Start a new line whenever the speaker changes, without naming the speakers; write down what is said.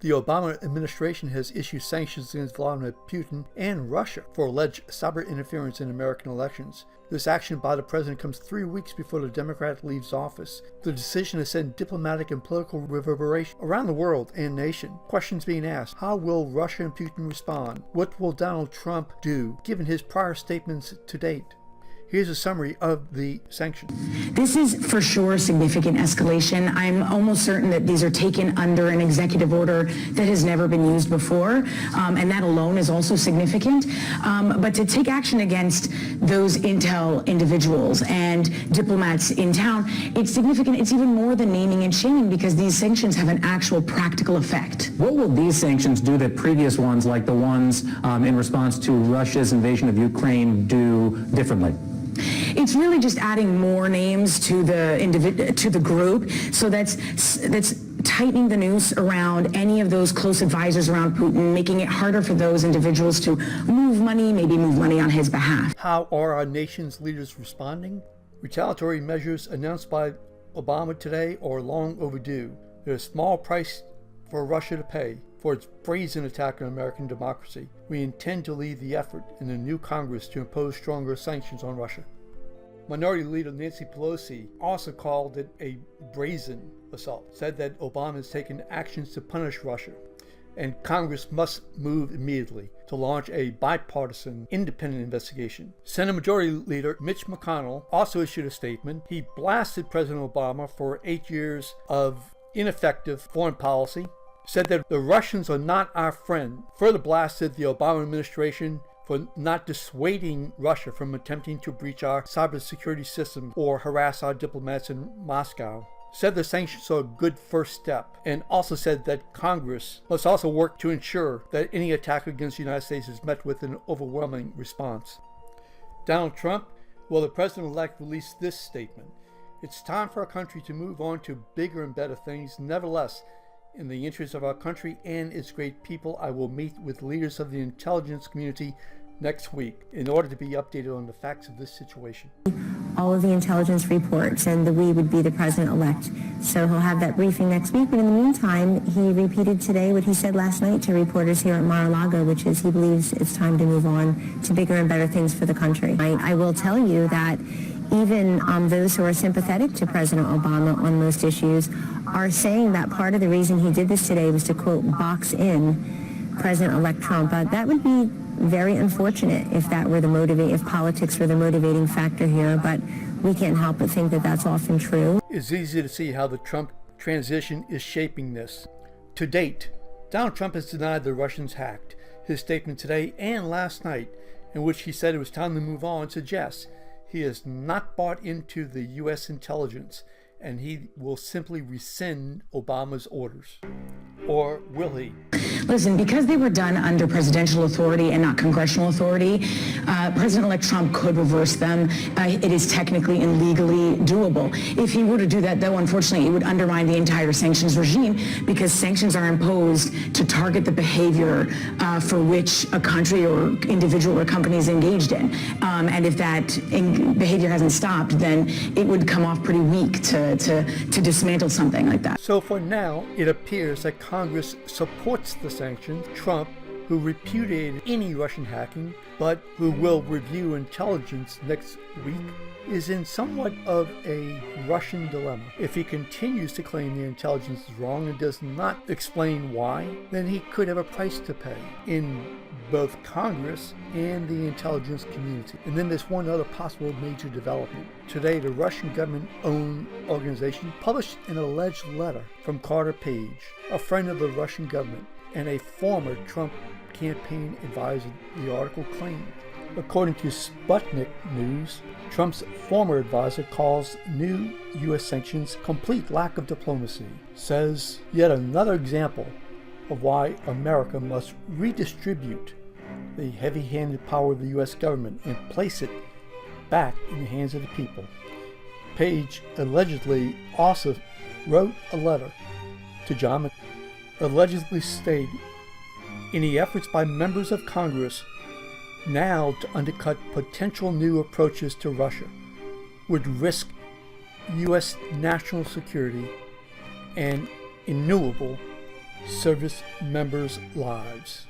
The Obama administration has issued sanctions against Vladimir Putin and Russia for alleged cyber interference in American elections. This action by the president comes 3 weeks before the Democrat leaves office. The decision has sent diplomatic and political reverberations around the world and nation. Questions being asked: how will Russia and Putin respond? What will Donald Trump do, given his prior statements to date? Here's a summary of the sanctions.
This is for sure significant escalation. I'm almost certain that these are taken under an executive order that has never been used before, and that alone is also significant. But to take action against those intel individuals and diplomats in town, it's significant. It's even more than naming and shaming, because these sanctions have an actual practical effect.
What will these sanctions do that previous ones, like the ones in response to Russia's invasion of Ukraine, do differently?
It's really just adding more names to the group. So that's tightening the noose around any of those close advisors around Putin, making it harder for those individuals to move money, maybe move money on his behalf.
How are our nation's leaders responding? Retaliatory measures announced by Obama today are long overdue. There's a small price for Russia to pay for its brazen attack on American democracy. We intend to lead the effort in the new Congress to impose stronger sanctions on Russia. Minority Leader Nancy Pelosi also called it a brazen assault, said that Obama has taken actions to punish Russia, and Congress must move immediately to launch a bipartisan independent investigation. Senate Majority Leader Mitch McConnell also issued a statement. He blasted President Obama for 8 years of ineffective foreign policy, said that the Russians are not our friend, further blasted the Obama administration for not dissuading Russia from attempting to breach our cybersecurity system or harass our diplomats in Moscow, said the sanctions are a good first step, and also said that Congress must also work to ensure that any attack against the United States is met with an overwhelming response. Donald Trump, well, the president-elect released this statement: "It's time for our country to move on to bigger and better things. Nevertheless, in the interest of our country and its great people, I will meet with leaders of the intelligence community next week in order to be updated on the facts of this situation."
All of the intelligence reports, and we would be the president-elect. So he'll have that briefing next week. But in the meantime, he repeated today what he said last night to reporters here at Mar-a-Lago, which is he believes it's time to move on to bigger and better things for the country. I will tell you that even those who are sympathetic to President Obama on most issues are saying that part of the reason he did this today was to, quote, box in President-elect Trump. That would be very unfortunate if that were if politics were the motivating factor here, but we can't help but think that that's often true.
It's easy to see how the Trump transition is shaping this. To date, Donald Trump has denied the Russians hacked. His statement today and last night, in which he said it was time to move on, suggests he has not bought into the U.S. intelligence, and he will simply rescind Obama's orders. Or will he?
Listen, because they were done under presidential authority and not congressional authority, President-elect Trump could reverse them. It is technically and legally doable. If he were to do that, though, unfortunately, it would undermine the entire sanctions regime, because sanctions are imposed to target the behavior for which a country or individual or company is engaged in. And if that behavior hasn't stopped, then it would come off pretty weak to dismantle something like that.
So for now, it appears that Congress supports the sanctions. Trump, who repudiated any Russian hacking, but who will review intelligence next week, is in somewhat of a Russian dilemma. If he continues to claim the intelligence is wrong and does not explain why, then he could have a price to pay in both Congress and the intelligence community. And then there's one other possible major development. Today, the Russian government-owned organization published an alleged letter from Carter Page, a friend of the Russian government and a former Trump campaign advisor, the article claimed. According to Sputnik News, Trump's former advisor calls new U.S. sanctions complete lack of diplomacy, says yet another example of why America must redistribute the heavy-handed power of the U.S. government and place it back in the hands of the people. Page allegedly also wrote a letter to John McConnell, allegedly stated, "Any efforts by members of Congress now to undercut potential new approaches to Russia would risk U.S. national security and innumerable service members' lives.